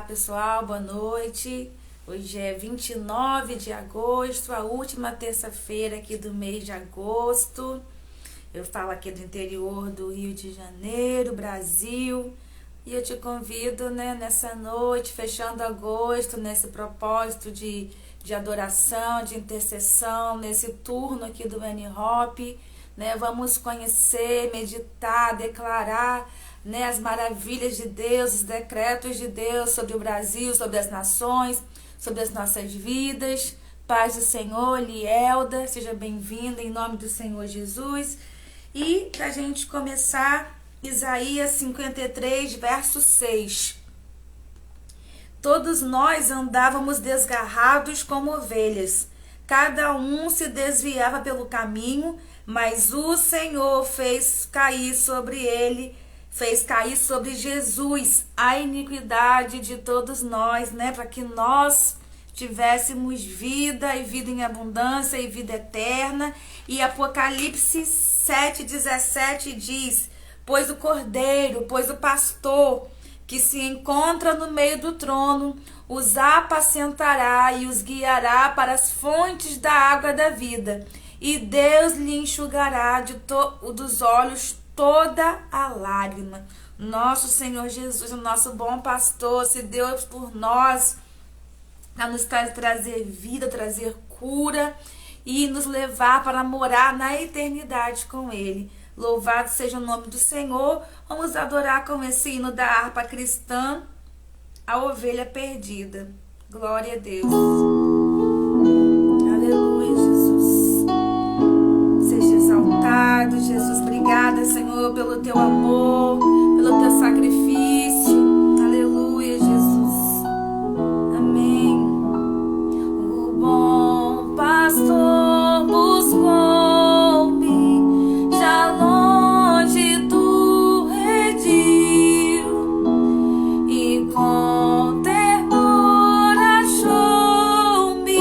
pessoal, boa noite. Hoje é 29 de agosto, a última terça-feira aqui do mês de agosto. Eu falo aqui do interior do Rio de Janeiro, Brasil. E eu te convido, nessa noite, fechando agosto, nesse propósito de adoração, de intercessão, nesse turno aqui do N-Hop. Vamos conhecer, meditar, declarar as maravilhas de Deus, os decretos de Deus sobre o Brasil, sobre as nações, sobre as nossas vidas. Paz do Senhor, Lielda, seja bem-vinda em nome do Senhor Jesus. E para a gente começar, Isaías 53, verso 6. Todos nós andávamos desgarrados como ovelhas, cada um se desviava pelo caminho, mas o Senhor fez cair sobre Jesus a iniquidade de todos nós, para que nós tivéssemos vida e vida em abundância e vida eterna. E Apocalipse 7,17 diz: pois o cordeiro, pois o pastor que se encontra no meio do trono os apacentará e os guiará para as fontes da água da vida, e Deus lhe enxugará dos olhos toda a lágrima. Nosso Senhor Jesus, o nosso bom pastor, se deu por nós a nos trazer vida, trazer cura e nos levar para morar na eternidade com Ele. Louvado seja o nome do Senhor. Vamos adorar com esse hino da harpa cristã, a ovelha perdida. Glória a Deus. Aleluia, Jesus. Seja exaltado, Jesus. Obrigada, Senhor, pelo teu amor, pelo teu sacrifício. Aleluia, Jesus. Amém. O bom pastor buscou-me, já longe do redil, e com temor achou-me,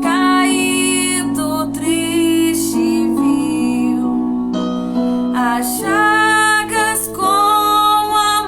caído, triste viu, as chagas com a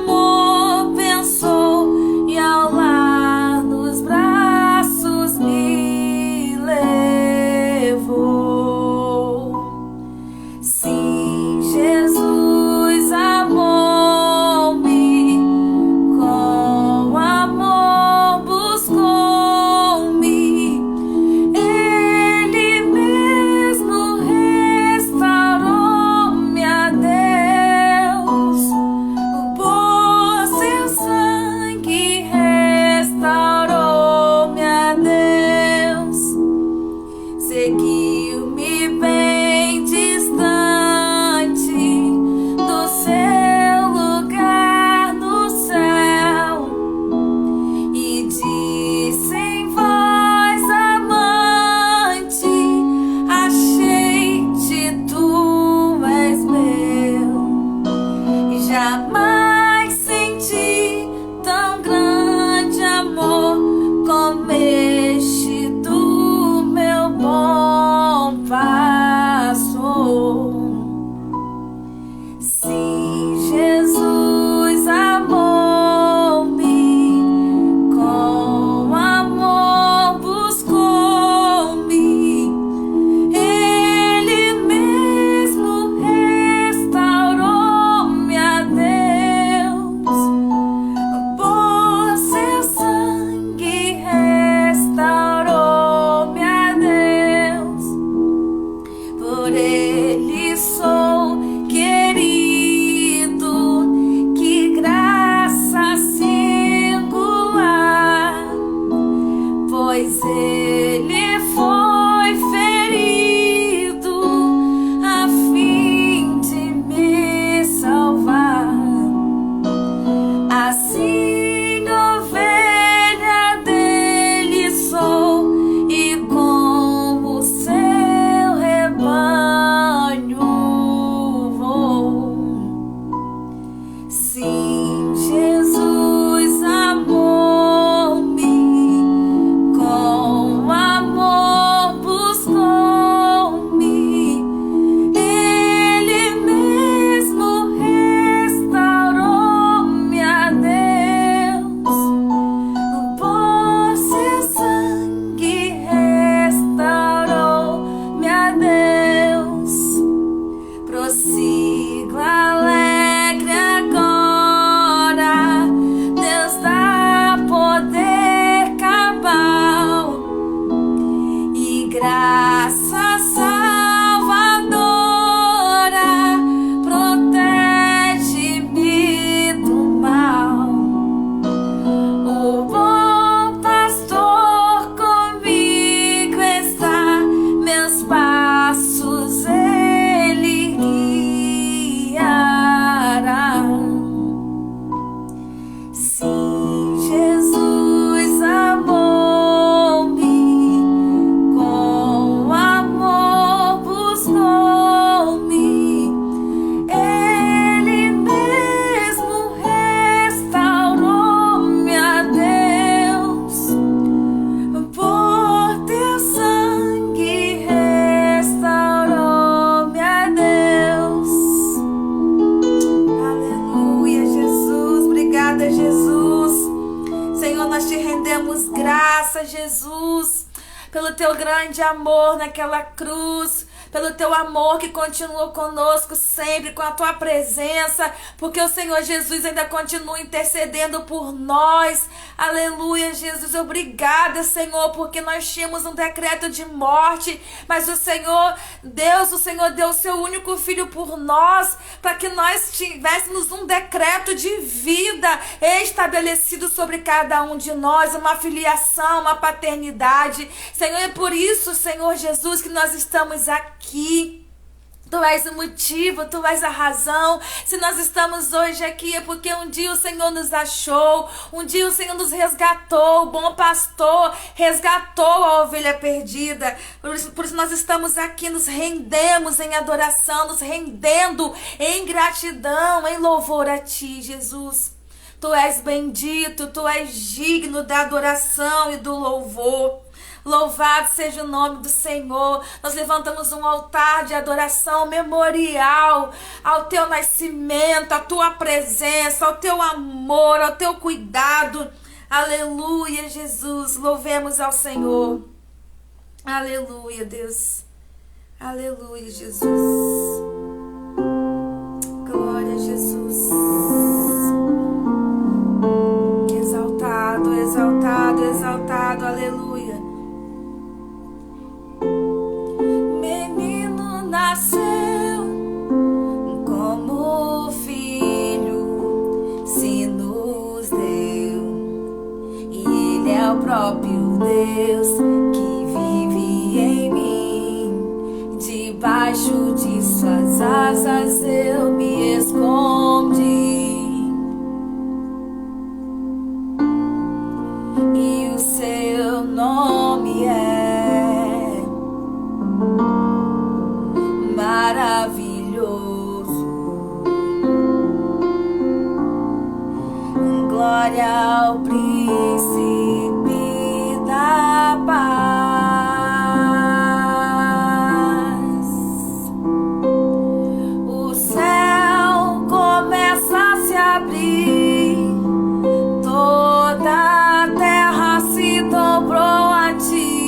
nós te rendemos graças, Jesus, pelo teu grande amor naquela cruz, pelo teu amor que continuou conosco sempre, com a tua presença, porque o Senhor Jesus ainda continua intercedendo por nós. Aleluia, Jesus, obrigada, Senhor, porque nós tínhamos um decreto de morte, mas o Senhor deu o seu único filho por nós, para que nós tivéssemos um decreto de vida estabelecido sobre cada um de nós, uma filiação, uma paternidade. Senhor, é por isso, Senhor Jesus, que nós estamos aqui. Tu és o motivo, Tu és a razão. Se nós estamos hoje aqui é porque um dia o Senhor nos achou, um dia o Senhor nos resgatou, o bom pastor resgatou a ovelha perdida. Por isso nós estamos aqui, nos rendemos em adoração, nos rendendo em gratidão, em louvor a Ti, Jesus. Tu és bendito, Tu és digno da adoração e do louvor. Louvado seja o nome do Senhor. Nós levantamos um altar de adoração memorial ao teu nascimento, à tua presença, ao teu amor, ao teu cuidado. Aleluia, Jesus. Louvemos ao Senhor. Aleluia, Deus. Aleluia, Jesus. Glória a Jesus. Exaltado, exaltado, exaltado. Aleluia. Nasceu como filho, se nos deu, e Ele é o próprio Deus que vive em mim. Debaixo de suas asas eu me escondi, e o seu nome é maravilhoso. Glória ao príncipe da paz. O céu começa a se abrir, toda a terra se dobrou a Ti.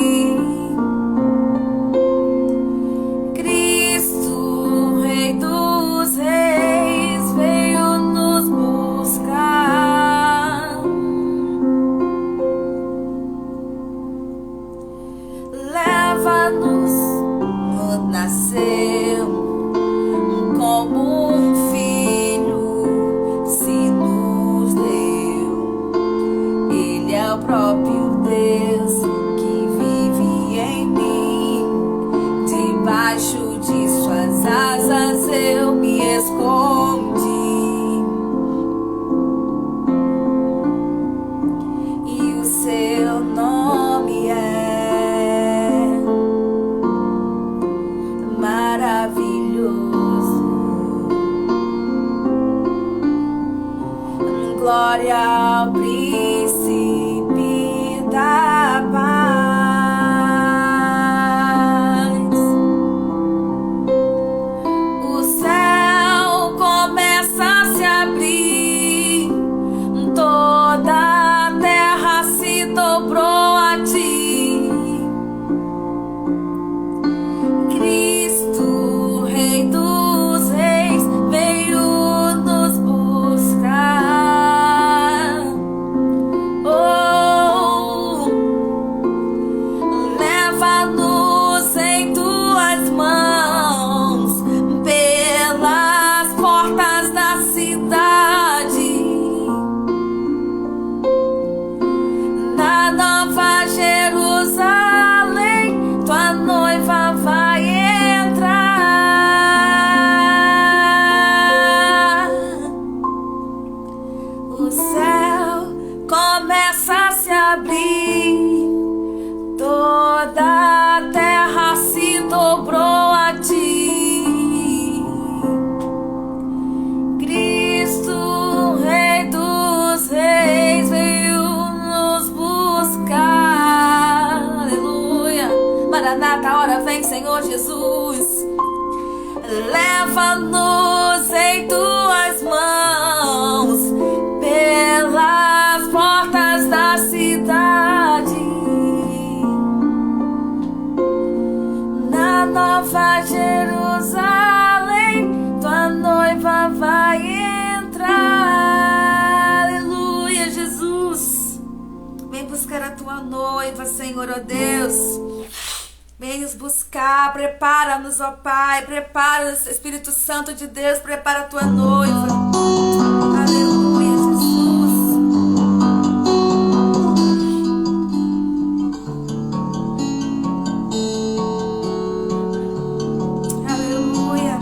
Glória ao príncipe da paz. O céu começa a se abrir, toda a terra se dobrou a Ti. Cristo, Rei dos Reis, veio nos buscar. Oh, leva-nos em Tuas mãos pelas portas da cidade, na Nova Jerusalém, Tua noiva vai entrar. O céu começa a se abrir, toda a terra se dobrou a Ti. Cristo, Rei dos Reis, veio nos buscar. Aleluia. Maranata, a hora vem, Senhor Jesus. Leva-nos em Tuas mãos pelas portas da cidade, buscar a tua noiva, Senhor, ó Deus. Vem nos buscar, prepara-nos, ó Pai. Prepara-nos, Espírito Santo de Deus, prepara a tua noiva. Aleluia, Jesus. Aleluia.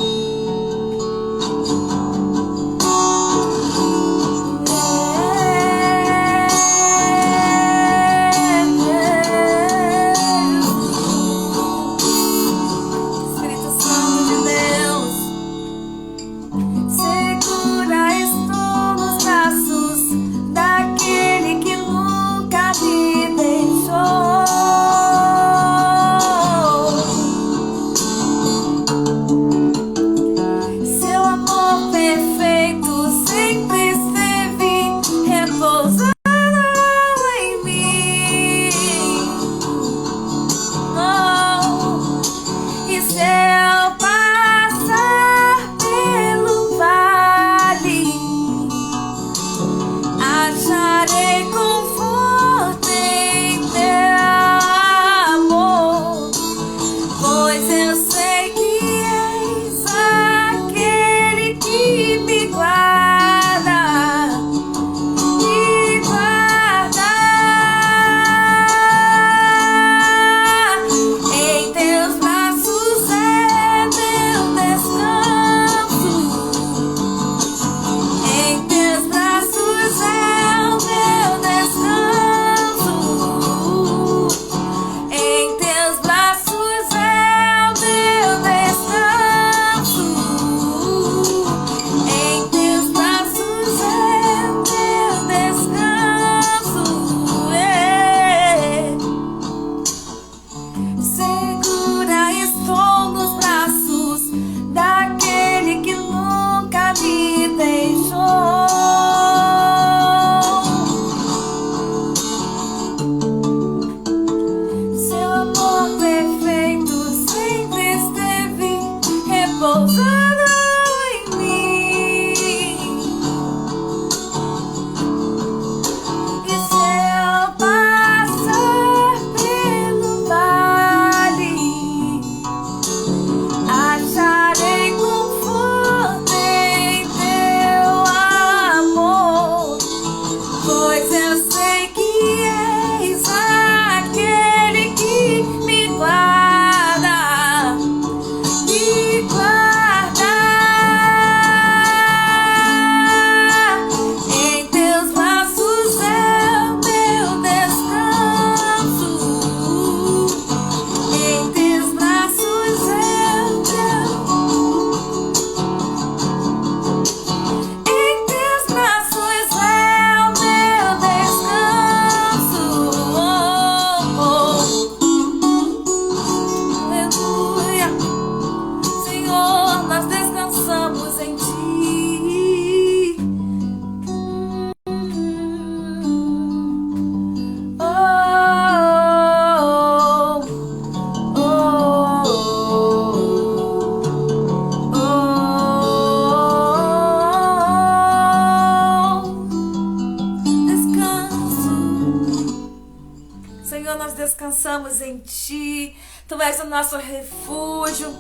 Descansamos em Ti, Tu és o nosso refúgio,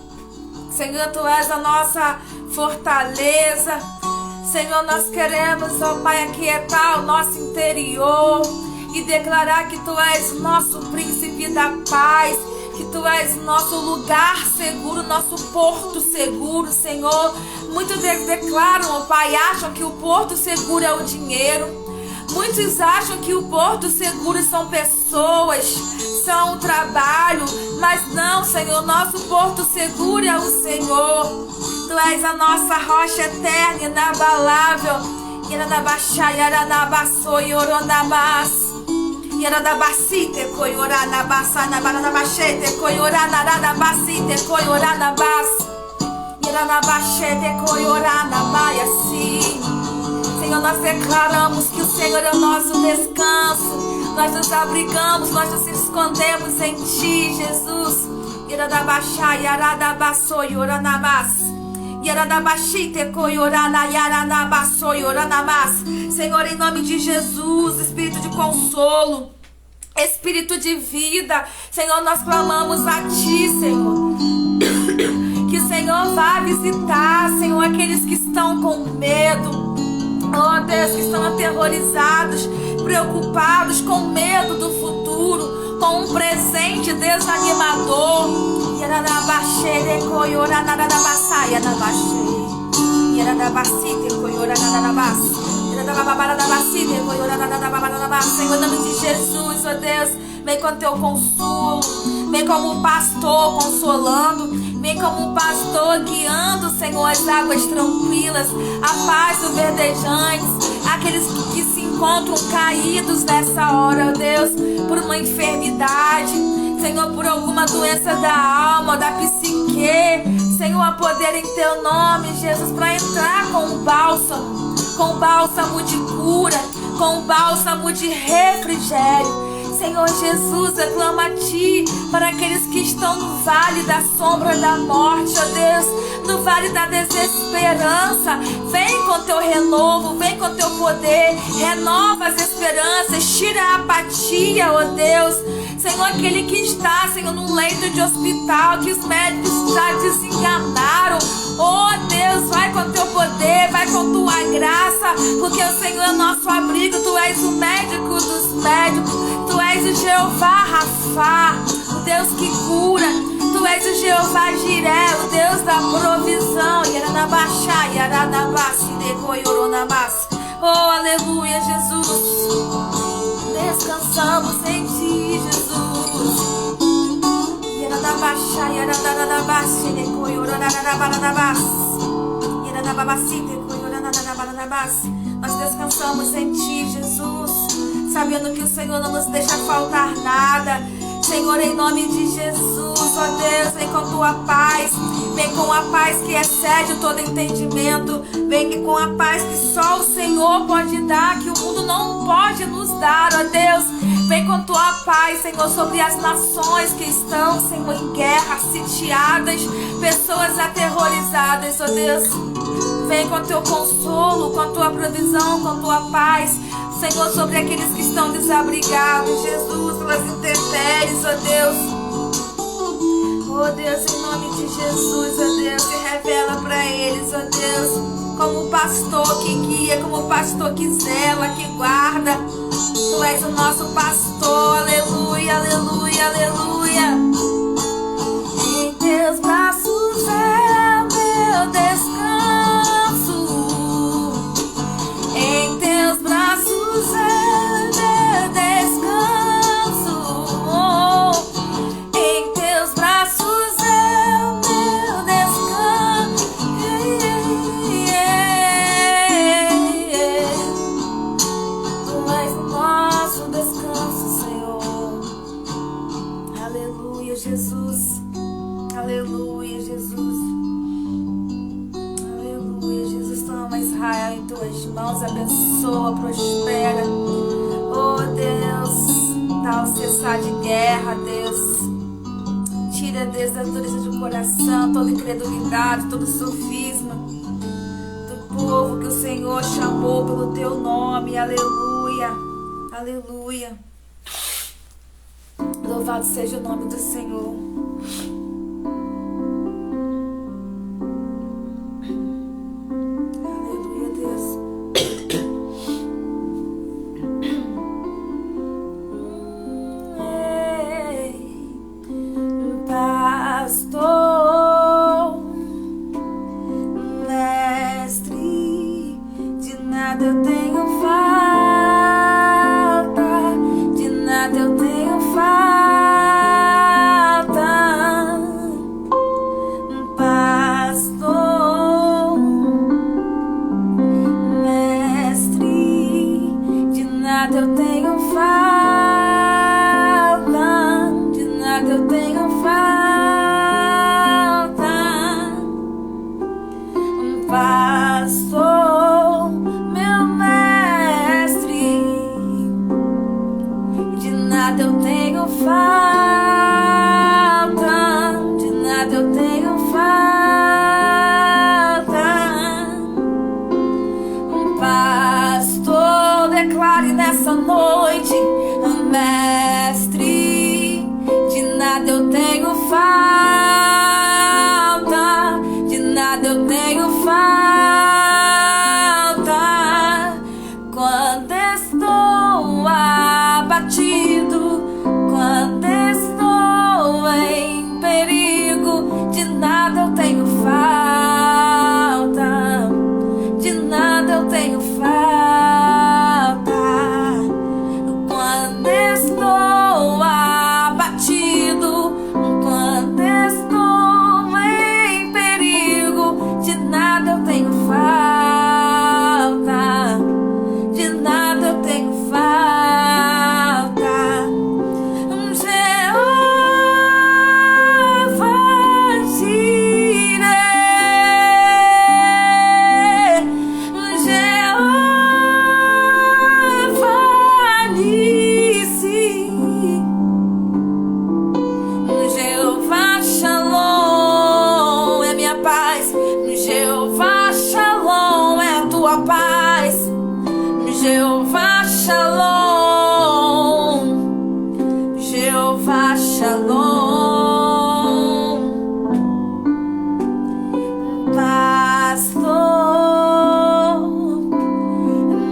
Senhor, Tu és a nossa fortaleza, Senhor, nós queremos, ó Pai, aquietar o nosso interior e declarar que Tu és nosso príncipe da paz, que Tu és nosso lugar seguro, nosso porto seguro, Senhor. Muitos declaram, ó Pai, acham que o porto seguro é o dinheiro. Muitos acham que o porto seguro são pessoas, são o trabalho, mas não, Senhor, nosso porto seguro é o Senhor. Tu és a nossa rocha eterna, inabalável. Yaranabaxá, yaranabaçô, yoronabás. Yaranabacite, coioranabassa, nabaranabachete, coioranarabacite, coioranabás. Yaranabachete, coioranabaiaci. Senhor, nós declaramos que o Senhor é o nosso descanso. Nós nos abrigamos, nós nos escondemos em Ti, Jesus. Yaradabaxá, yaradabaçô, yoranabás. Yaradabachite, coiorana, yaranabaçô, yoranabás. Senhor, em nome de Jesus, Espírito de consolo, Espírito de vida, Senhor, nós clamamos a Ti, Senhor. Que o Senhor vá visitar, Senhor, aqueles que estão com medo. Oh Deus, que estão aterrorizados, preocupados, com medo do futuro, com um presente desanimador. Senhor, em nome de Jesus, ó Deus, vem com teu consolo, vem como um pastor consolando, vem como um pastor guiando, Senhor, as águas tranquilas, a paz do verdejante, aqueles que se encontram caídos nessa hora, ó Deus, por uma enfermidade, Senhor, por alguma doença da alma, da psique, Senhor, a poder em teu nome, Jesus, para entrar com bálsamo de cura, com bálsamo de refrigério. Senhor Jesus, eu clamo a Ti para aqueles que estão no vale da sombra da morte, ó Deus, no vale da desesperança. Vem com teu renovo, vem com teu poder, renova as esperanças, tira a apatia, ó Deus. Senhor, aquele que está, Senhor, num leito de hospital, que os médicos já desenganaram, oh Deus, vai com teu poder, vai com tua graça, porque o Senhor é nosso abrigo, Tu és o médico dos médicos, Tu és o Jeová Rafá, o Deus que cura, Tu és o Jeová Jiré, o Deus da provisão. Oh, aleluia, Jesus. Descansamos em Ti, Jesus. Nós descansamos em Ti, Jesus, sabendo que o Senhor não nos deixa faltar nada. Senhor, em nome de Jesus, ó Deus, vem com Tua paz, vem com a paz que excede todo entendimento, vem com a paz que só o Senhor pode dar, que o mundo não pode nos dar, ó Deus. Vem com Tua paz, Senhor, sobre as nações que estão, Senhor, em guerra, sitiadas, pessoas aterrorizadas, ó Deus. Vem com Teu consolo, com Tua provisão, com Tua paz, Senhor, sobre aqueles que estão desabrigados, Jesus, pelas intempéries, ó Deus. Oh Deus, em nome de Jesus, ó Deus, se revela para eles, ó Deus, como pastor que guia, como pastor que zela, que guarda. Tu és o nosso pastor, aleluia, aleluia, aleluia. Em Teus braços é meu descanso, em Teus braços é meu descanso, oh, em Teus braços é o meu descanso. Tu és o nosso descanso, Senhor. Aleluia, Jesus. Aleluia, Jesus. Aleluia, Jesus. Toma Israel em Tuas mãos, abençoa, prospera. Oh Deus, dá o cessar de guerra, Deus. Tira, Deus, da dureza do coração, toda incredulidade, todo sofisma do povo que o Senhor chamou pelo Teu nome. Aleluia, aleluia. Louvado seja o nome do Senhor. Aleluia, Deus. Pastor, mestre, de nada eu tenho falta, de nada eu tenho falta. Pastor, mestre, de nada eu tenho falta, de nada eu tenho falta. Pastor, meu mestre, de nada eu tenho falta, de nada eu tenho falta. Pastor, declare nessa noite, mestre, tenho falta, de nada eu tenho falta. Quando estou abatido, quando estou em perigo, de nada eu tenho falta, de nada eu tenho falta. Quando estou abatido, quando estou em perigo, de nada eu tenho falta, de nada eu tenho falta. Jeová Jireh, Jeová Nissi, Jeová Shalom é minha paz, Jeová Shalom é a tua paz, Jeová Shalom, Jeová Shalom, pastor,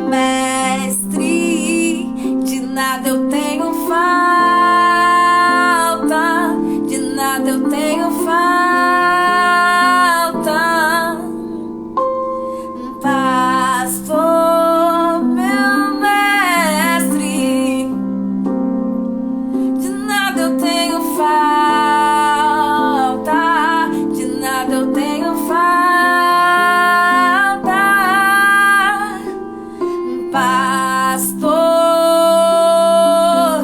mestre, de nada eu tenho falta, de nada eu tenho falta. Pastor, meu mestre, de nada eu tenho falta, de nada eu tenho falta. Pastor,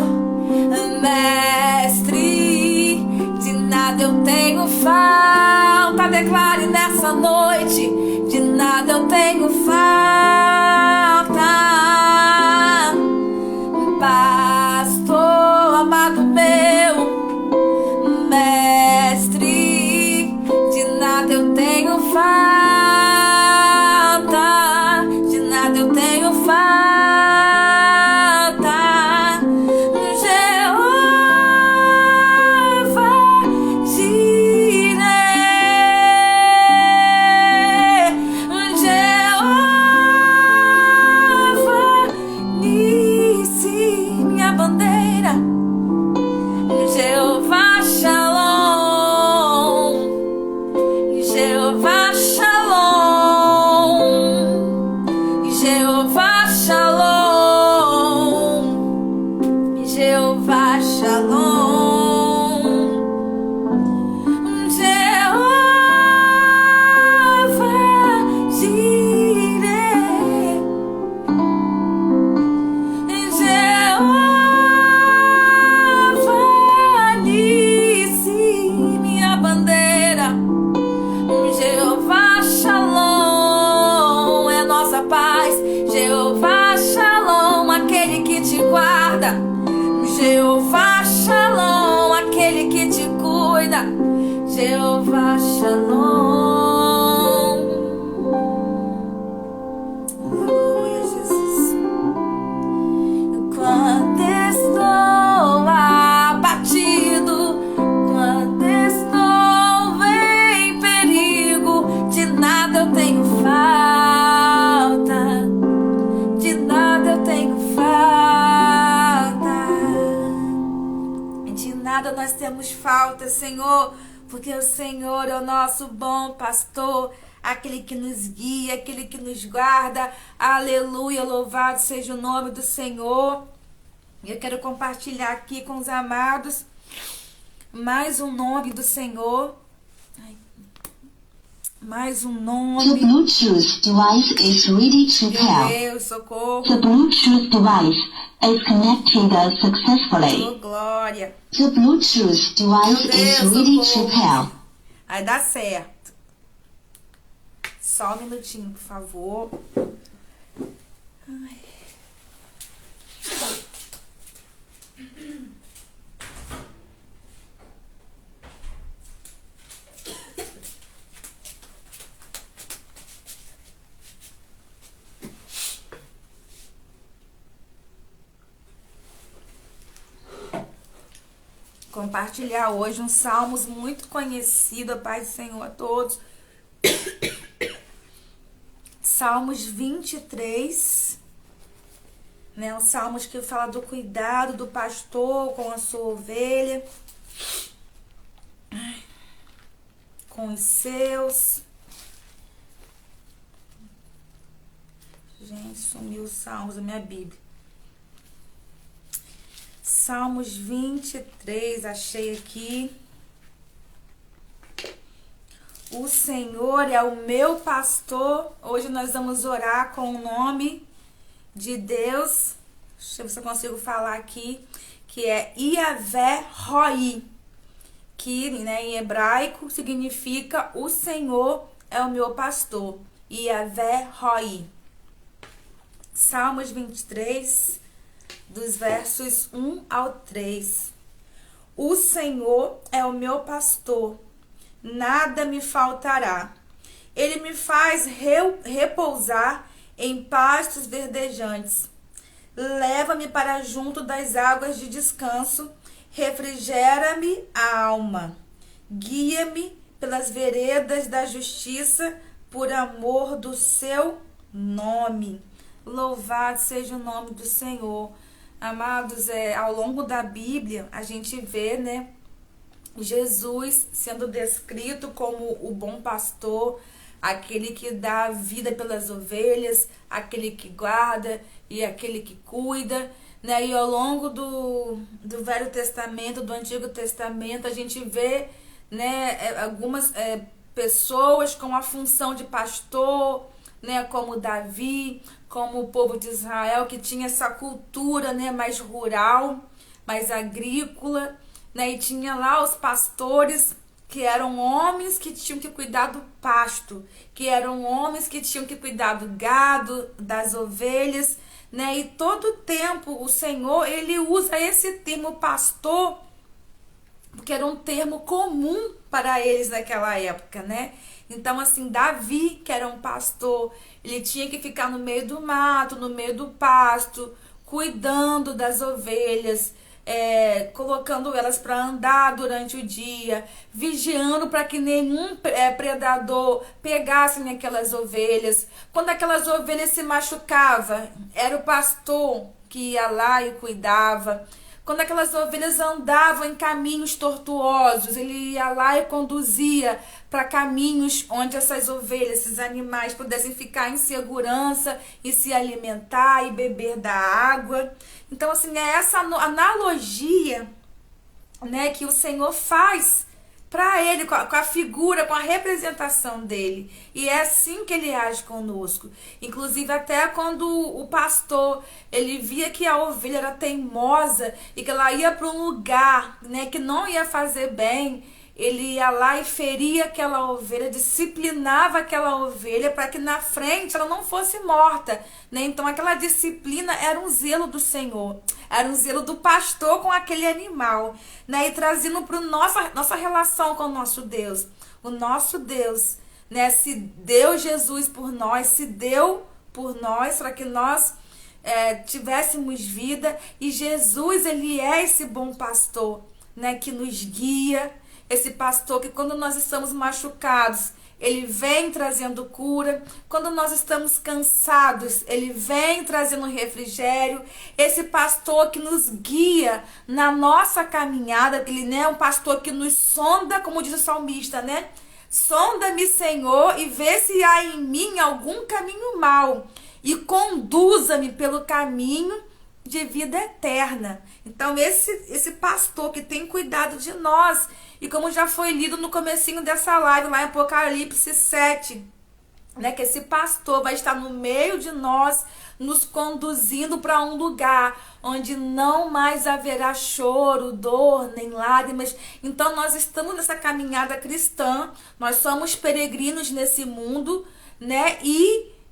mestre, de nada eu tenho falta. Declare nessa noite: de nada eu tenho falta. Pastor, amado meu, mestre, de nada eu tenho falta, de nada eu tenho falta. Jeová Jireh, Jeová Nissi, minha bandeira, Jeová Shalom, Jeová Shalom, Jeová Shalom, Jeová Shalom, Jeová Jireh, Jeová Nissi, minha bandeira, Jeová Shalom é nossa paz, Jeová Shalom, aquele que te guarda, Jeová Shalom, aquele que te cuida, Jeová Shalom. Aleluia, Jesus. Quando estou abatido, quando estou em perigo, de nada eu tenho falta, de nada eu tenho falta, de nada nós temos falta, Senhor, porque o Senhor é o nosso bom pastor, aquele que nos guia, aquele que nos guarda. Aleluia, louvado seja o nome do Senhor. Eu quero compartilhar aqui com os amados mais um nome do Senhor. Mais um nome. The Bluetooth device is ready to Meu pair. Deus, socorro. The Bluetooth device is connected successfully. Oh, glória. The Bluetooth device Meu is Deus, ready to socorro. pair. Vai dar certo. Só um minutinho, por favor. Ai. compartilhar hoje um Salmos muito conhecido, a paz do Senhor a todos. Salmos 23, né? Os Salmos que fala do cuidado do pastor com a sua ovelha, com os seus. Gente, sumiu os Salmos da minha Bíblia. Salmos 23, achei aqui. O Senhor é o meu pastor. Hoje nós vamos orar com o nome de Deus. Deixa eu ver se eu consigo falar aqui. Que é Yavé Roi. Que, né, em hebraico significa o Senhor é o meu pastor. Yavé Roi. Salmos 23, dos versos 1 ao 3. O Senhor é o meu pastor, nada me faltará. Ele me faz repousar em pastos verdejantes. Leva-me para junto das águas de descanso, refrigera-me a alma. Guia-me pelas veredas da justiça, por amor do seu nome. Louvado seja o nome do Senhor. Amados, ao longo da Bíblia, a gente vê, né, Jesus sendo descrito como o bom pastor, aquele que dá a vida pelas ovelhas, aquele que guarda e aquele que cuida, né? E ao longo do Velho Testamento, do Antigo Testamento, a gente vê, né, algumas pessoas com a função de pastor, né, como Davi, como o povo de Israel, que tinha essa cultura, né, mais rural, mais agrícola, né, e tinha lá os pastores, que eram homens que tinham que cuidar do pasto, que eram homens que tinham que cuidar do gado, das ovelhas, né, e todo tempo o Senhor, ele usa esse termo pastor, porque era um termo comum para eles naquela época, né? Então, assim, Davi, que era um pastor, ele tinha que ficar no meio do mato, no meio do pasto, cuidando das ovelhas, colocando elas para andar durante o dia, vigiando para que nenhum predador pegasse naquelas ovelhas. Quando aquelas ovelhas se machucavam, era o pastor que ia lá e cuidava. Quando aquelas ovelhas andavam em caminhos tortuosos, ele ia lá e conduzia para caminhos onde essas ovelhas, esses animais, pudessem ficar em segurança e se alimentar e beber da água. Então, assim, é essa analogia, né, que o Senhor faz para ele, com a figura, com a representação dele. E é assim que ele age conosco. Inclusive, até quando o pastor, ele via que a ovelha era teimosa e que ela ia para um lugar, né, que não ia fazer bem, ele ia lá e feria aquela ovelha, disciplinava aquela ovelha para que na frente ela não fosse morta, né? Então aquela disciplina era um zelo do Senhor, era um zelo do pastor com aquele animal, né? E trazendo para nossa relação com o nosso Deus. O nosso Deus, né, se deu Jesus por nós, se deu por nós para que nós tivéssemos vida. E Jesus, ele é esse bom pastor, né, que nos guia. Esse pastor que quando nós estamos machucados, ele vem trazendo cura. Quando nós estamos cansados, ele vem trazendo refrigério. Esse pastor que nos guia na nossa caminhada, ele, né, é um pastor que nos sonda, como diz o salmista, né? Sonda-me, Senhor, e vê se há em mim algum caminho mau, e conduza-me pelo caminho de vida eterna. Então esse pastor que tem cuidado de nós, e como já foi lido no comecinho dessa live lá em Apocalipse 7, né, que esse pastor vai estar no meio de nós, nos conduzindo para um lugar onde não mais haverá choro, dor, nem lágrimas. Então nós estamos nessa caminhada cristã, nós somos peregrinos nesse mundo, né?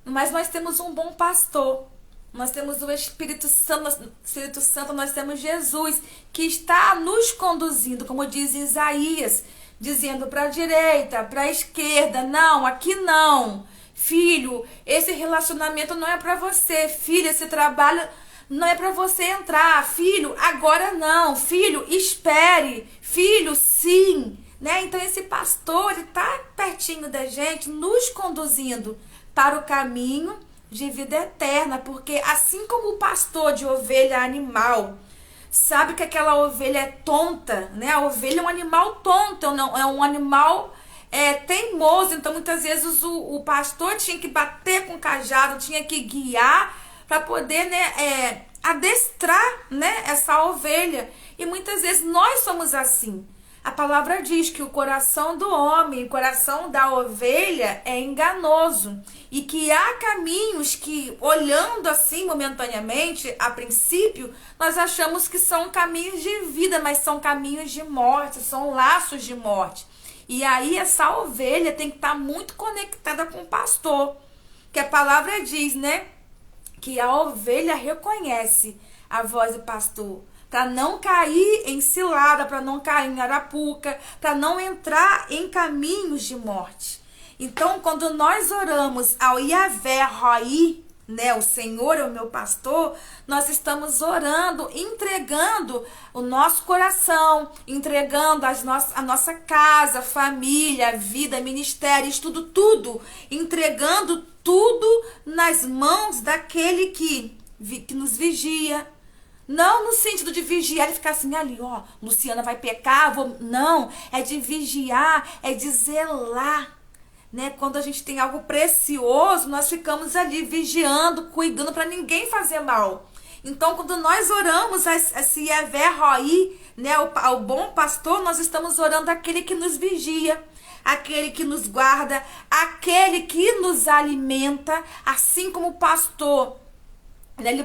Mas nós temos um bom pastor. Nós temos o Espírito Santo, nós temos Jesus, que está nos conduzindo, como diz Isaías, dizendo para a direita, para a esquerda, não, aqui não. Filho, esse relacionamento não é para você. Filha, esse trabalho Não é para você entrar, filho, agora não, filho, espere, filho, sim, né? Então esse pastor, ele tá pertinho da gente, nos conduzindo para o caminho de vida eterna, porque assim como o pastor de ovelha animal sabe que aquela ovelha é tonta, né? A ovelha é um animal tonto, é um animal teimoso, então muitas vezes o pastor tinha que bater com o cajado, tinha que guiar para poder, né, adestrar, né, essa ovelha. E muitas vezes nós somos assim. A palavra diz que o coração do homem, o coração da ovelha é enganoso. E que há caminhos que, olhando assim momentaneamente, a princípio, nós achamos que são caminhos de vida, mas são caminhos de morte, são laços de morte. E aí essa ovelha tem que estar muito conectada com o pastor. Que a palavra diz, né, que a ovelha reconhece a voz do pastor, para não cair em cilada, para não cair em arapuca, para não entrar em caminhos de morte. Então, quando nós oramos ao Yahvé Roi, né, o Senhor é o meu pastor, nós estamos orando, entregando o nosso coração, entregando a nossa casa, família, vida, ministério, estudo, tudo, entregando tudo nas mãos daquele que nos vigia. Não no sentido de vigiar e ficar assim, ali, ó, Luciana vai pecar, não, é de vigiar, é de zelar, né? Quando a gente tem algo precioso, nós ficamos ali vigiando, cuidando para ninguém fazer mal. Então, quando nós oramos a esse Yahvé Roi, né, ao bom pastor, nós estamos orando aquele que nos vigia, aquele que nos guarda, aquele que nos alimenta, assim como o pastor, ele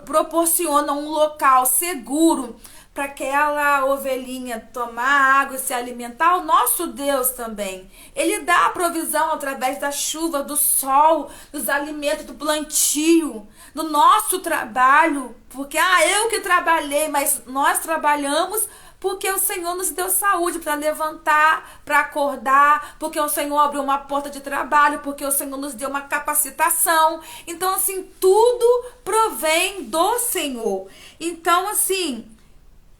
proporciona um local seguro para aquela ovelhinha tomar água e se alimentar. O nosso Deus também, ele dá a provisão através da chuva, do sol, dos alimentos, do plantio, do nosso trabalho, porque eu que trabalhei, mas nós trabalhamos porque o Senhor nos deu saúde para levantar, para acordar, porque o Senhor abriu uma porta de trabalho, porque o Senhor nos deu uma capacitação. Então, assim, tudo provém do Senhor. Então, assim,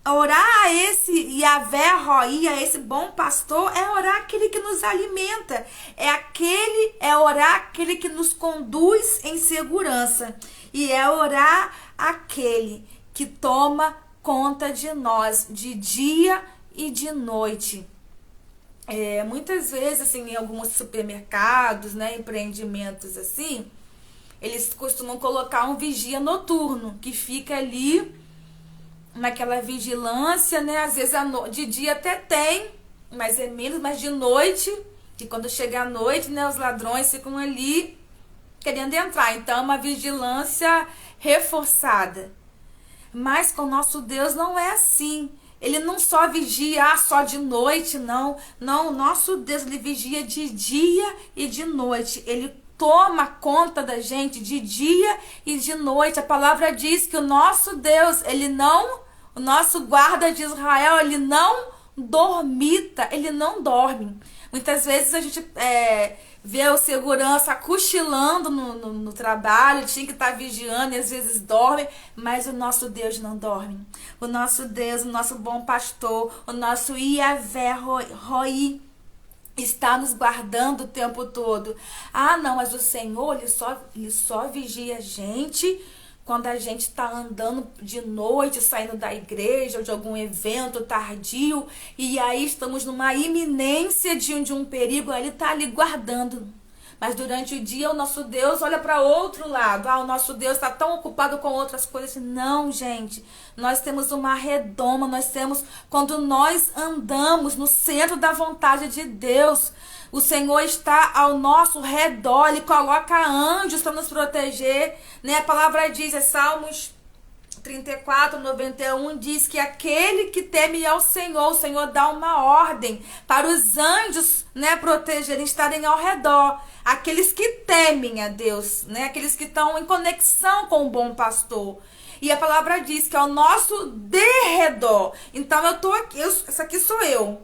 orar a esse Yahvé Roi, a esse bom pastor, é orar aquele que nos alimenta. É orar aquele que nos conduz em segurança. E é orar aquele que toma conta de nós, de dia e de noite. Muitas vezes, assim, em alguns supermercados, né, empreendimentos assim, eles costumam colocar um vigia noturno, que fica ali naquela vigilância, né, às vezes de dia até tem, mas é menos, mas de noite, e quando chega a noite, né, os ladrões ficam ali querendo entrar. Então, uma vigilância reforçada. Mas com o nosso Deus não é assim. Ele não só vigia só de noite, não. Não, o nosso Deus, ele vigia de dia e de noite. Ele toma conta da gente de dia e de noite. A palavra diz que o nosso Deus, o nosso guarda de Israel, ele não dormita, ele não dorme. Muitas vezes a gente vê o segurança cochilando no trabalho, tinha que estar vigiando e às vezes dorme, mas o nosso Deus não dorme. O nosso Deus, o nosso bom pastor, o nosso Yahvé Roi está nos guardando o tempo todo. Não, mas o Senhor, ele só vigia a gente quando a gente está andando de noite, saindo da igreja ou de algum evento tardio, e aí estamos numa iminência de um perigo, ele está ali guardando. Mas durante o dia o nosso Deus olha para outro lado. O nosso Deus está tão ocupado com outras coisas. Não, gente. Nós temos uma redoma. Quando nós andamos no centro da vontade de Deus, o Senhor está ao nosso redor. Ele coloca anjos para nos proteger, né? A palavra diz, Salmos 34, 91, diz que aquele que teme ao Senhor, o Senhor dá uma ordem para os anjos, né, protegerem, estarem ao redor. Aqueles que temem a Deus, né, aqueles que estão em conexão com o bom pastor. E a palavra diz que ao nosso derredor. Então eu tô aqui, essa aqui sou eu.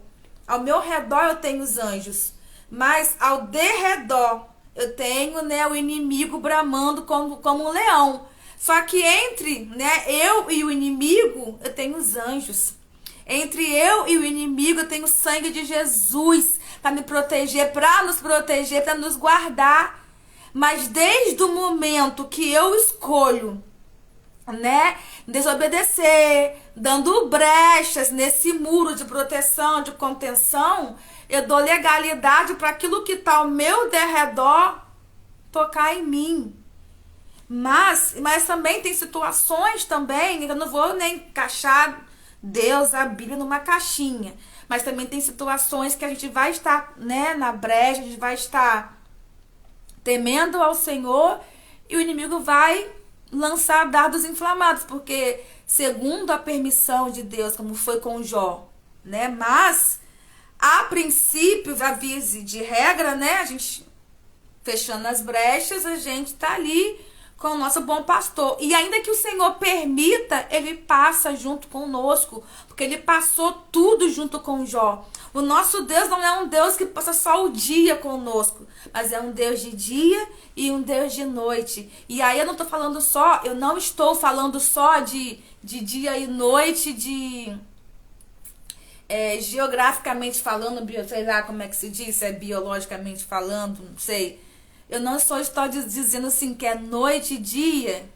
Ao meu redor eu tenho os anjos. Mas ao derredor eu tenho, né, o inimigo bramando como um leão. Só que entre, né, eu e o inimigo, eu tenho os anjos. Entre eu e o inimigo, eu tenho o sangue de Jesus para me proteger, para nos proteger, para nos guardar. Mas desde o momento que eu escolho, né, desobedecer, dando brechas nesse muro de proteção, de contenção, eu dou legalidade para aquilo que está ao meu derredor tocar em mim. Mas também tem situações também, eu não vou nem encaixar Deus, a Bíblia numa caixinha, mas também tem situações que a gente vai estar, né, na brecha, a gente vai estar temendo ao Senhor e o inimigo vai lançar dardos inflamados, porque segundo a permissão de Deus, como foi com Jó, né, mas a princípio, a vise de regra, né, a gente fechando as brechas, a gente tá ali com o nosso bom pastor. E ainda que o Senhor permita, ele passa junto conosco, porque ele passou tudo junto com Jó. O nosso Deus não é um Deus que passa só o dia conosco, mas é um Deus de dia e um Deus de noite. E aí eu não estou falando só de dia e noite, geograficamente falando, sei lá como é que se diz, biologicamente falando, não sei. Eu não só estou dizendo assim que é noite e dia,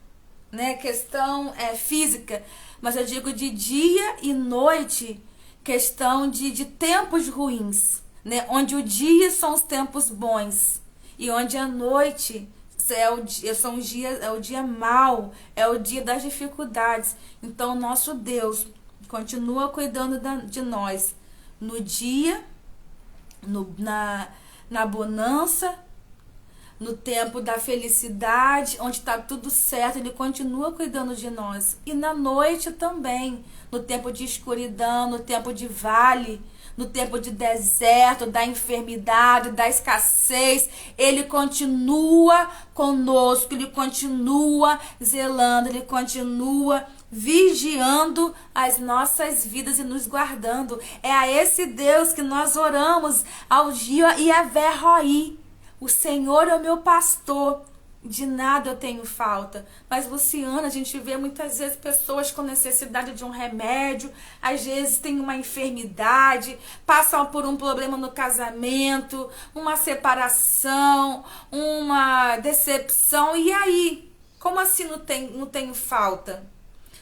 né, questão física, mas eu digo de dia e noite, questão de tempos ruins, né, onde o dia são os tempos bons e onde a noite é o dia mau, é o dia das dificuldades. Então, nosso Deus continua cuidando de nós no dia, na bonança, no tempo da felicidade, onde está tudo certo, ele continua cuidando de nós. E na noite também, no tempo de escuridão, no tempo de vale, no tempo de deserto, da enfermidade, da escassez, ele continua conosco, ele continua zelando, ele continua vigiando as nossas vidas e nos guardando. É a esse Deus que nós oramos ao dia Yavé Roí. O Senhor é o meu pastor, de nada eu tenho falta. Mas, Luciana, a gente vê muitas vezes pessoas com necessidade de um remédio, às vezes tem uma enfermidade, passam por um problema no casamento, uma separação, uma decepção. E aí? Como assim não tenho falta?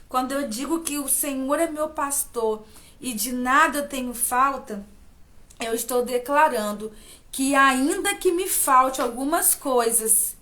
Quando eu digo que o Senhor é meu pastor e de nada eu tenho falta, eu estou declarando que ainda que me falte algumas coisas,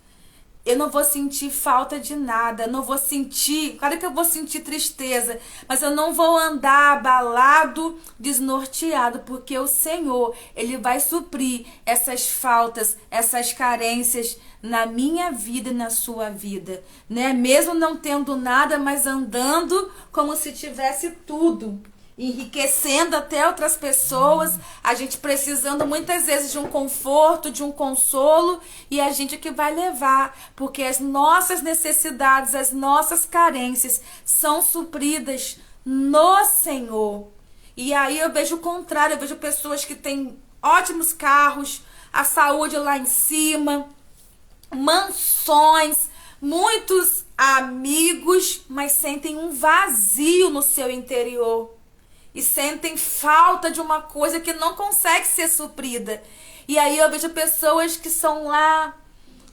eu não vou sentir falta de nada, não vou sentir, claro que eu vou sentir tristeza, mas eu não vou andar abalado, desnorteado, porque o Senhor, ele vai suprir essas faltas, essas carências na minha vida e na sua vida, né? Mesmo não tendo nada, mas andando como se tivesse tudo, enriquecendo até outras pessoas, a gente precisando muitas vezes de um conforto, de um consolo, e a gente que vai levar, porque as nossas necessidades, as nossas carências são supridas no Senhor. E aí eu vejo o contrário, eu vejo pessoas que têm ótimos carros, a saúde lá em cima, mansões, muitos amigos, mas sentem um vazio no seu interior. E sentem falta de uma coisa que não consegue ser suprida. E aí eu vejo pessoas que são lá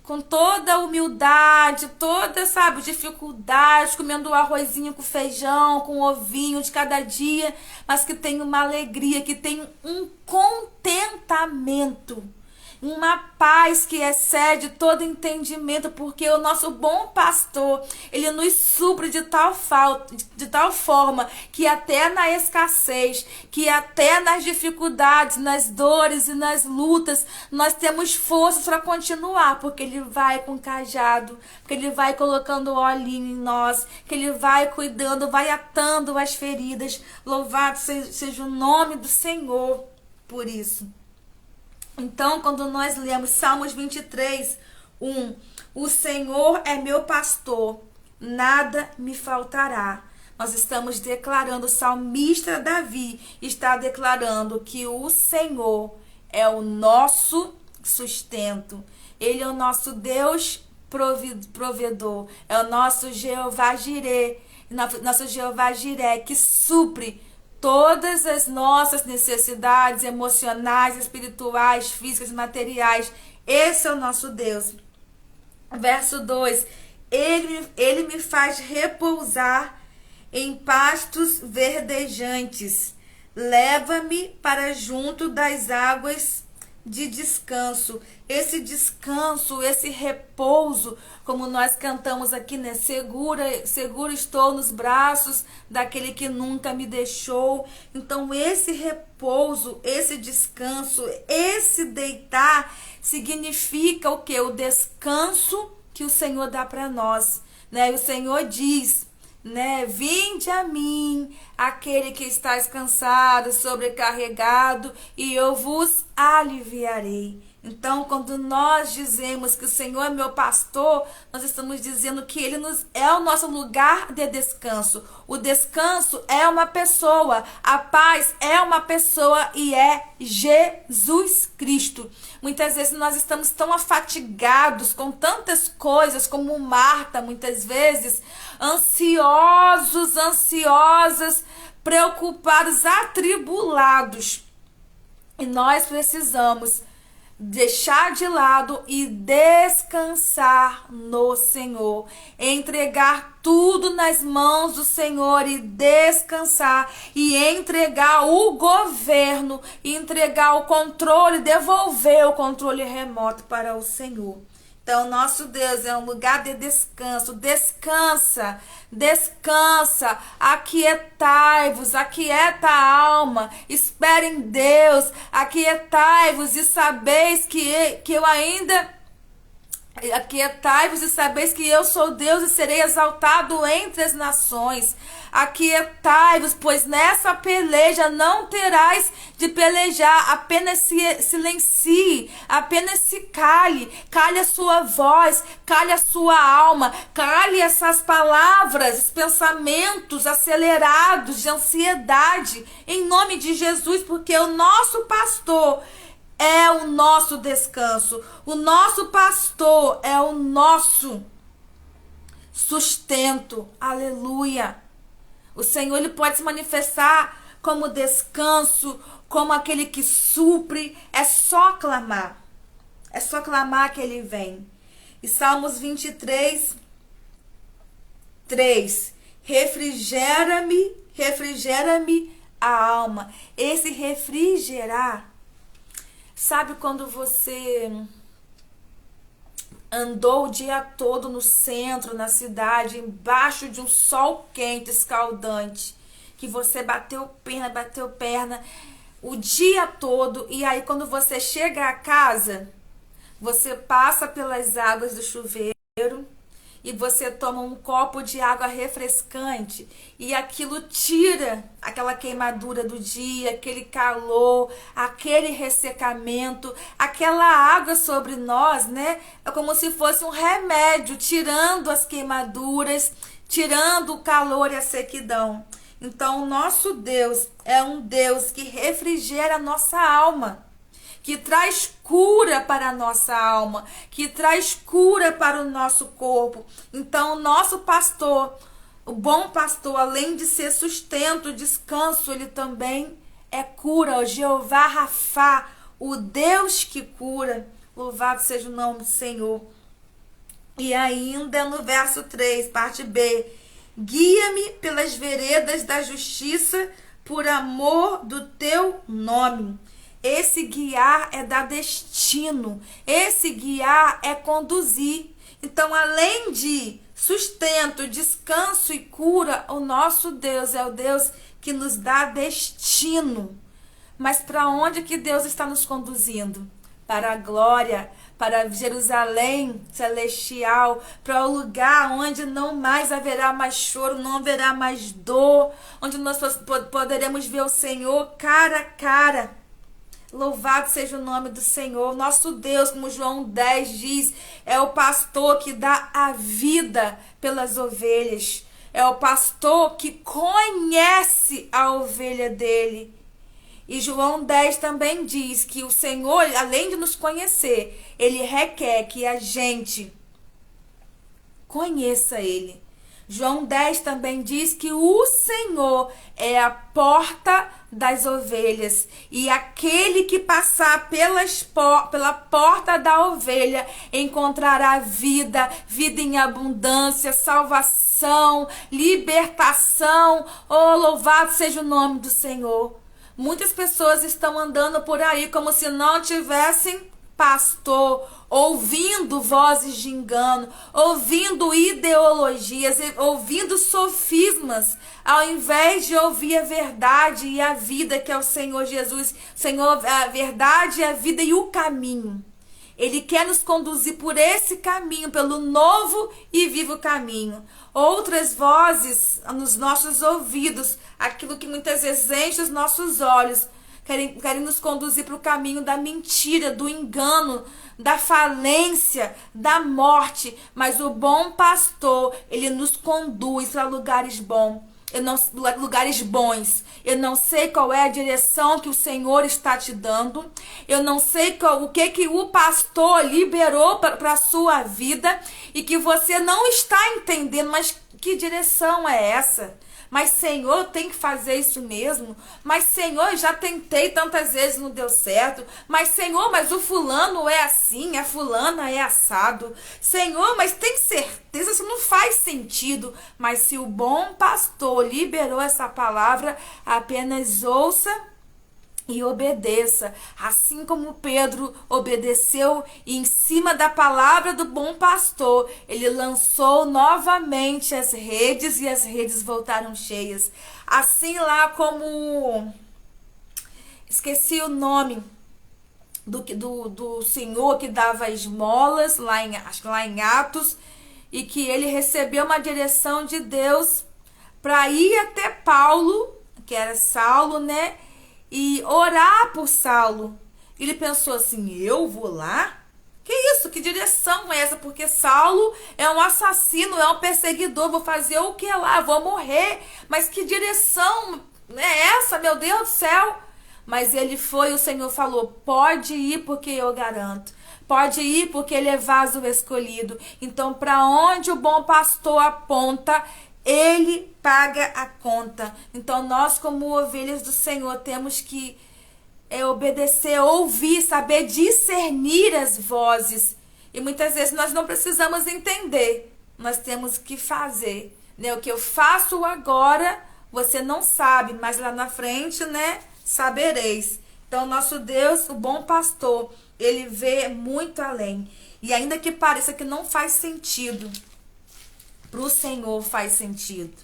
com toda a humildade, toda, dificuldade, comendo um arrozinho com feijão, com um ovinho de cada dia, mas que tem uma alegria, que tem um contentamento, uma paz que excede todo entendimento, porque o nosso bom pastor, ele nos supre de tal forma que até na escassez, que até nas dificuldades, nas dores e nas lutas, nós temos forças para continuar, porque ele vai com cajado, porque ele vai colocando óleo em nós, que ele vai cuidando, vai atando as feridas. Louvado seja o nome do Senhor por isso. Então, quando nós lemos Salmos 23, 1, o Senhor é meu pastor, nada me faltará. Nós estamos declarando, o salmista Davi está declarando que o Senhor é o nosso sustento. Ele é o nosso Deus provedor, é o nosso Jeová Jireh, nosso Jeová Jireh, que supre todas as nossas necessidades emocionais, espirituais, físicas, materiais. Esse é o nosso Deus. Verso 2: Ele me faz repousar em pastos verdejantes. Leva-me para junto das águas de descanso. Esse descanso, esse repouso, como nós cantamos aqui, né? Seguro estou nos braços daquele que nunca me deixou. Então, esse repouso, esse descanso, esse deitar, significa o quê? O descanso que o Senhor dá para nós, né? O Senhor diz, né? Vinde a mim, aquele que está cansado, sobrecarregado, e eu vos aliviarei. Então, quando nós dizemos que o Senhor é meu pastor, nós estamos dizendo que Ele é o nosso lugar de descanso. O descanso é uma pessoa, a paz é uma pessoa e é Jesus Cristo. Muitas vezes nós estamos tão afatigados com tantas coisas, como Marta, muitas vezes, ansiosas, preocupados, atribulados. E nós precisamos deixar de lado e descansar no Senhor, entregar tudo nas mãos do Senhor e descansar, e entregar o governo, e entregar o controle, devolver o controle remoto para o Senhor. Então, nosso Deus é um lugar de descanso. Descansa, descansa, aquietai-vos, aquieta a alma, espere em Deus, aquietai-vos e sabeis que eu ainda... Aquietai-vos e sabeis que eu sou Deus e serei exaltado entre as nações. Aquietai-vos, pois nessa peleja não terás de pelejar, apenas se silencie, apenas se cale a sua voz, cale a sua alma, cale essas palavras, esses pensamentos acelerados de ansiedade, em nome de Jesus, porque o nosso pastor é o nosso descanso. O nosso pastor é o nosso sustento. Aleluia. O Senhor, Ele pode se manifestar como descanso, como aquele que supre. É só clamar. É só clamar que Ele vem. E Salmos 23, 3. Refrigera-me a alma. Esse refrigerar, sabe quando você andou o dia todo no centro, na cidade, embaixo de um sol quente, escaldante, que você bateu perna o dia todo, e aí quando você chega a casa, você passa pelas águas do chuveiro e você toma um copo de água refrescante, e aquilo tira aquela queimadura do dia, aquele calor, aquele ressecamento, aquela água sobre nós, né? É como se fosse um remédio, tirando as queimaduras, tirando o calor e a sequidão. Então, o nosso Deus é um Deus que refrigera a nossa alma, que traz cura para a nossa alma, que traz cura para o nosso corpo. Então, o nosso pastor, o bom pastor, além de ser sustento, descanso, ele também é cura. O Jeová Rafá, o Deus que cura. Louvado seja o nome do Senhor. E ainda no verso 3, parte B. Guia-me pelas veredas da justiça, por amor do teu nome. Esse guiar é dar destino. Esse guiar é conduzir. Então, além de sustento, descanso e cura, o nosso Deus é o Deus que nos dá destino. Mas para onde que Deus está nos conduzindo? Para a glória, para Jerusalém celestial, para o lugar onde não mais haverá mais choro, não haverá mais dor, onde nós poderemos ver o Senhor cara a cara. Louvado seja o nome do Senhor. Nosso Deus, como João 10 diz, é o pastor que dá a vida pelas ovelhas. É o pastor que conhece a ovelha dele. E João 10 também diz que o Senhor, além de nos conhecer, Ele requer que a gente conheça ele. João 10 também diz que o Senhor é a porta das ovelhas, e aquele que passar pela porta da ovelha encontrará vida, vida em abundância, salvação, libertação. Oh, louvado seja o nome do Senhor. Muitas pessoas estão andando por aí como se não tivessem pastor, ouvindo vozes de engano, ouvindo ideologias, ouvindo sofismas, ao invés de ouvir a verdade e a vida, que é o Senhor Jesus. Senhor, a verdade, a vida e o caminho. Ele quer nos conduzir por esse caminho, pelo novo e vivo caminho. Outras vozes nos nossos ouvidos, aquilo que muitas vezes enche os nossos olhos, querem nos conduzir para o caminho da mentira, do engano, da falência, da morte. Mas o bom pastor, ele nos conduz para lugares bons. Lugares bons. Eu não sei qual é a direção que o Senhor está te dando. Eu não sei o que o pastor liberou para a sua vida e que você não está entendendo. Mas que direção é essa? Mas, Senhor, tem que fazer isso mesmo? Mas, Senhor, já tentei tantas vezes, não deu certo. Mas, Senhor, mas o fulano é assim, a fulana é assado. Senhor, mas tem certeza, isso não faz sentido. Mas se o bom pastor liberou essa palavra, apenas ouça e obedeça, assim como Pedro obedeceu, e em cima da palavra do bom pastor, ele lançou novamente as redes, e as redes voltaram cheias. Assim lá como... esqueci o nome do senhor que dava esmolas, acho que lá em Atos, e que ele recebeu uma direção de Deus para ir até Paulo, que era Saulo, né? E orar por Saulo. Ele pensou assim, eu vou lá? Que isso? Que direção é essa? Porque Saulo é um assassino, é um perseguidor. Vou fazer o que lá? Vou morrer. Mas que direção é essa, meu Deus do céu? Mas ele foi, o Senhor falou, pode ir porque eu garanto. Pode ir porque ele é vaso escolhido. Então, para onde o bom pastor aponta, ele paga a conta. Então, nós, como ovelhas do Senhor, temos que obedecer, ouvir, saber discernir as vozes. E muitas vezes nós não precisamos entender. Nós temos que fazer. Né? O que eu faço agora, você não sabe, mas lá na frente, né, sabereis. Então, nosso Deus, o bom pastor, ele vê muito além. E ainda que pareça que não faz sentido, para o Senhor faz sentido.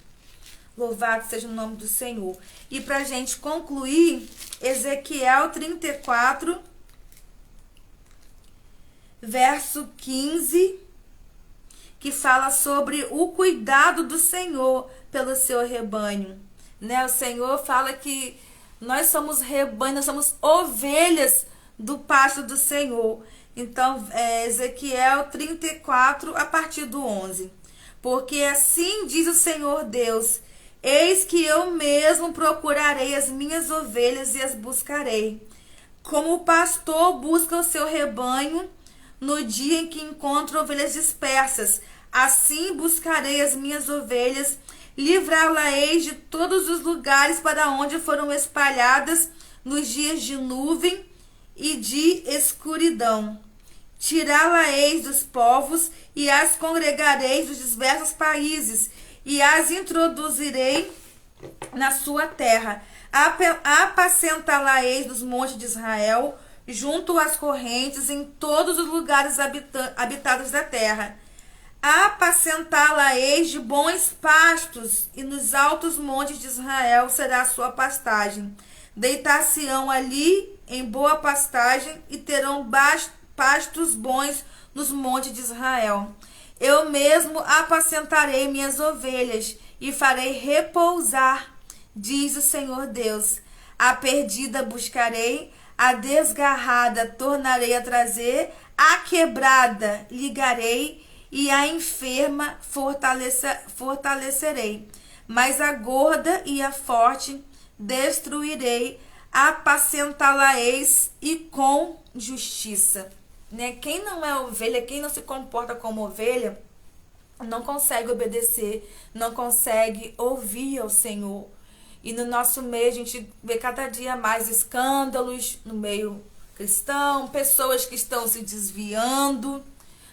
Louvado seja o nome do Senhor. E para a gente concluir, Ezequiel 34, verso 15, que fala sobre o cuidado do Senhor pelo seu rebanho. Né? O Senhor fala que nós somos rebanho, nós somos ovelhas do pasto do Senhor. Então, Ezequiel 34, a partir do 11. Porque assim diz o Senhor Deus, eis que eu mesmo procurarei as minhas ovelhas e as buscarei. Como o pastor busca o seu rebanho no dia em que encontra ovelhas dispersas, assim buscarei as minhas ovelhas, livrá-la-eis de todos os lugares para onde foram espalhadas nos dias de nuvem e de escuridão. Tirá-la-eis dos povos e as congregareis dos diversos países e as introduzirei na sua terra. Apacentá-la-eis dos montes de Israel, junto às correntes, em todos os lugares habitados da terra. Apacentá-la-eis de bons pastos, e nos altos montes de Israel será a sua pastagem. Deitar-se-ão ali em boa pastagem e terão pastos bons nos montes de Israel. Eu mesmo apacentarei minhas ovelhas e farei repousar, diz o Senhor Deus. A perdida buscarei, a desgarrada tornarei a trazer, a quebrada ligarei e a enferma fortalecerei. Mas a gorda e a forte destruirei, apacentá-la-eis e com justiça. Né? Quem não é ovelha, quem não se comporta como ovelha, não consegue obedecer, não consegue ouvir ao Senhor. E no nosso meio a gente vê cada dia mais escândalos no meio cristão, pessoas que estão se desviando.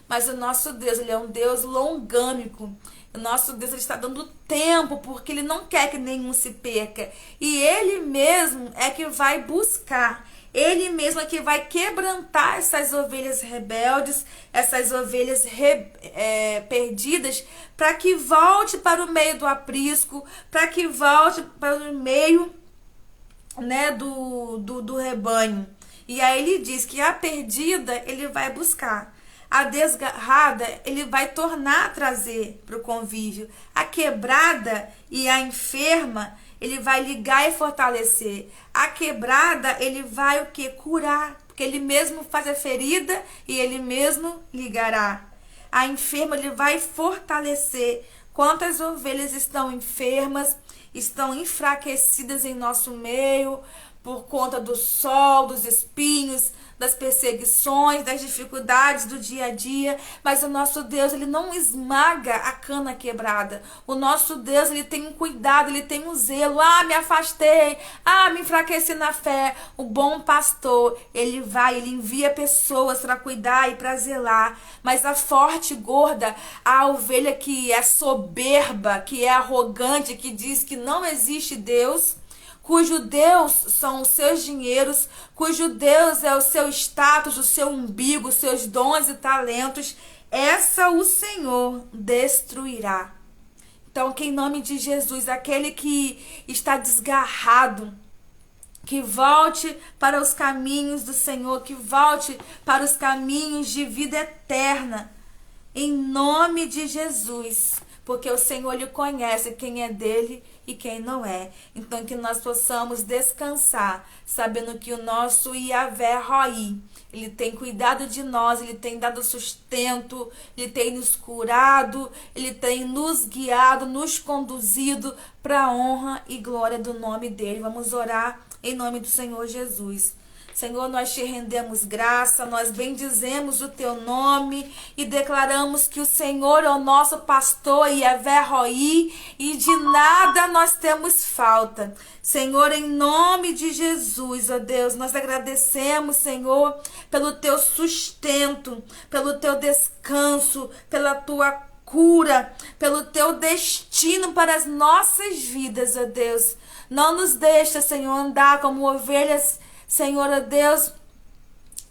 Mas o nosso Deus, ele é um Deus longâmico. O nosso Deus, ele está dando tempo, porque ele não quer que nenhum se perca. E ele mesmo é que vai buscar. Ele mesmo é que vai quebrantar essas ovelhas rebeldes, essas ovelhas perdidas, para que volte para o meio do aprisco, para que volte para o meio, né, do rebanho. E aí ele diz que a perdida ele vai buscar. A desgarrada ele vai tornar a trazer para o convívio. A quebrada e a enferma ele vai ligar e fortalecer. A quebrada ele vai o que? Curar. Porque ele mesmo faz a ferida e ele mesmo ligará. A enferma ele vai fortalecer. Quantas ovelhas estão enfermas, estão enfraquecidas em nosso meio, por conta do sol, dos espinhos, das perseguições, das dificuldades do dia a dia, mas o nosso Deus, ele não esmaga a cana quebrada. O nosso Deus, ele tem um cuidado, ele tem um zelo. Me afastei, me enfraqueci na fé. O bom pastor, ele envia pessoas para cuidar e para zelar, mas a forte, gorda, a ovelha que é soberba, que é arrogante, que diz que não existe Deus, cujo Deus são os seus dinheiros, cujo Deus é o seu status, o seu umbigo, os seus dons e talentos, essa o Senhor destruirá. Então, que em nome de Jesus, aquele que está desgarrado, que volte para os caminhos do Senhor, que volte para os caminhos de vida eterna, em nome de Jesus, porque o Senhor lhe conhece quem é dele e quem não é. Então que nós possamos descansar, sabendo que o nosso Yahvé Roi, ele tem cuidado de nós, ele tem dado sustento, ele tem nos curado, ele tem nos guiado, nos conduzido para a honra e glória do nome dele. Vamos orar em nome do Senhor Jesus. Senhor, nós te rendemos graça, nós bendizemos o teu nome e declaramos que o Senhor é o nosso pastor e Yahvé Roi e de nada nós temos falta. Senhor, em nome de Jesus, ó Deus, nós agradecemos, Senhor, pelo teu sustento, pelo teu descanso, pela tua cura, pelo teu destino para as nossas vidas, ó Deus. Não nos deixa, Senhor, andar como ovelhas, Senhor, ó Deus,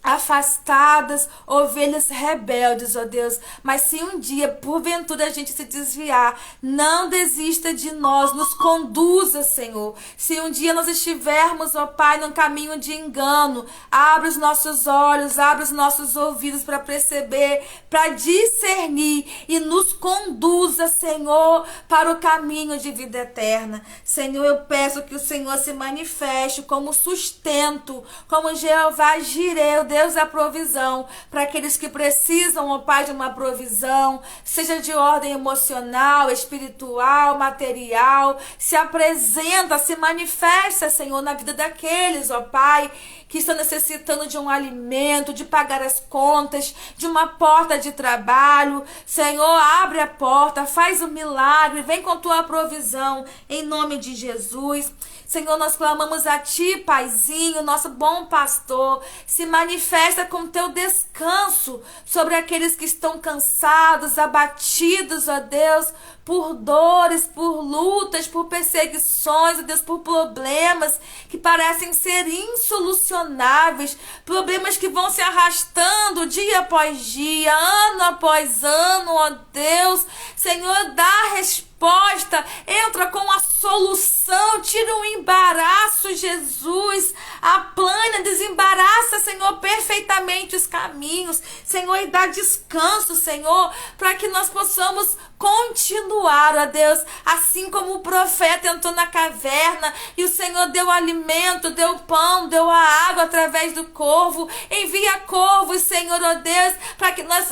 afastadas, ovelhas rebeldes, ó Deus. Mas se um dia, porventura, a gente se desviar, não desista de nós, nos conduza, Senhor. Se um dia nós estivermos, ó Pai, num caminho de engano, abre os nossos olhos, abre os nossos ouvidos para perceber, para discernir e nos conduza, Senhor, para o caminho de vida eterna. Senhor, eu peço que o Senhor se manifeste como sustento, como Jeová Jireh, Deus da provisão, para aqueles que precisam, ó Pai, de uma provisão, seja de ordem emocional, espiritual, material. Se apresenta, se manifesta, Senhor, na vida daqueles, ó Pai, que estão necessitando de um alimento, de pagar as contas, de uma porta de trabalho. Senhor, abre a porta, faz um milagre, vem com tua provisão, em nome de Jesus. Senhor, nós clamamos a Ti, Paizinho, nosso bom pastor. Se manifesta com Teu descanso sobre aqueles que estão cansados, abatidos, ó Deus, por dores, por lutas, por perseguições, ó Deus, por problemas que parecem ser insolucionáveis, problemas que vão se arrastando dia após dia, ano após ano, ó Deus. Senhor, dá resposta, entra com a solução, tira o embaraço, Jesus, aplana, desembaraça, Senhor, perfeitamente os caminhos, Senhor, e dá descanso, Senhor, para que nós possamos continuar, ó Deus, assim como o profeta entrou na caverna e o Senhor deu alimento, deu pão, deu a água através do corvo. Envia corvos, Senhor, ó Deus, para que nós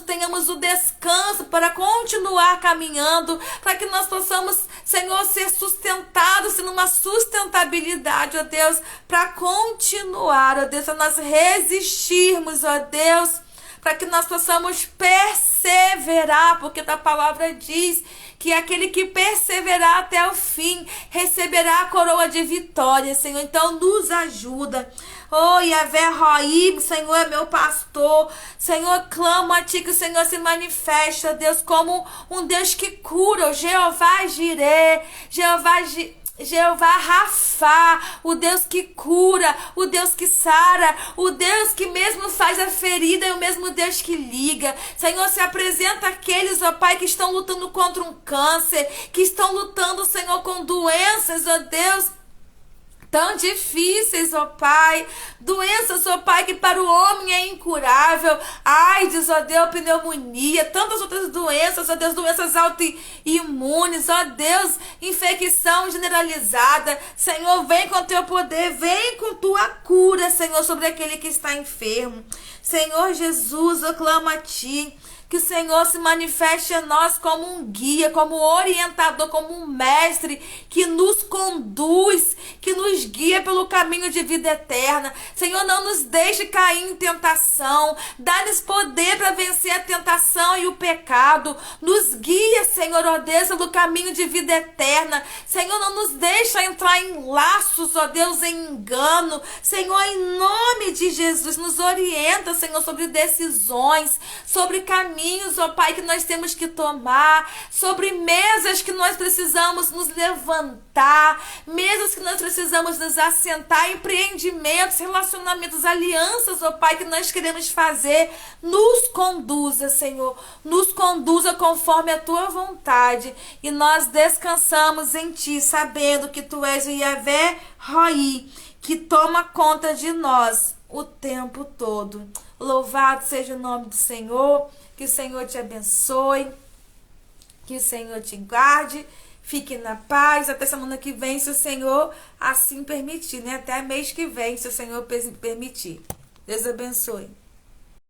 tenhamos o descanso para continuar caminhando, para que nós possamos, Senhor, ser sustentados numa sustentabilidade, ó Deus, para continuar, ó Deus, para nós resistirmos, ó Deus, para que nós possamos perseverar, porque a palavra diz que aquele que perseverar até o fim receberá a coroa de vitória, Senhor. Então nos ajuda. Oh, Yahvé Roí, Senhor é meu pastor. Senhor, clamo a Ti que o Senhor se manifesta, Deus, como um Deus que cura, o Jeová Jireh, Jeová Rafá, o Deus que cura, o Deus que sara, o Deus que mesmo faz a ferida e o mesmo Deus que liga. Senhor, se apresenta aqueles, ó Pai, que estão lutando contra um câncer, que estão lutando, Senhor, com doenças, ó Deus, tão difíceis, ó Pai, doenças, ó Pai, que para o homem é incurável, AIDS, ó Deus, pneumonia, tantas outras doenças, ó Deus, doenças autoimunes, ó Deus, infecção generalizada. Senhor, vem com teu poder, vem com tua cura, Senhor, sobre aquele que está enfermo. Senhor Jesus, eu clamo a Ti, que o Senhor se manifeste a nós como um guia, como orientador, como um mestre que nos conduz, que nos guia pelo caminho de vida eterna. Senhor, não nos deixe cair em tentação. Dá-nos poder para vencer a tentação e o pecado. Nos guia, Senhor, ó Deus, pelo caminho de vida eterna. Senhor, não nos deixa entrar em laços, ó Deus, em engano. Senhor, em nome de Jesus, nos orienta, Senhor, sobre decisões, sobre caminhos, ó Pai, que nós temos que tomar, sobre mesas que nós precisamos nos levantar, mesas que nós precisamos nos assentar, empreendimentos, relacionamentos, alianças, ó Pai, que nós queremos fazer. Nos conduza, Senhor, nos conduza conforme a Tua vontade, e nós descansamos em Ti, sabendo que Tu és o Yahvé Roí, que toma conta de nós o tempo todo. Louvado seja o nome do Senhor. Que o Senhor te abençoe, que o Senhor te guarde, fique na paz, até semana que vem, se o Senhor assim permitir, né? Até mês que vem, se o Senhor permitir. Deus abençoe.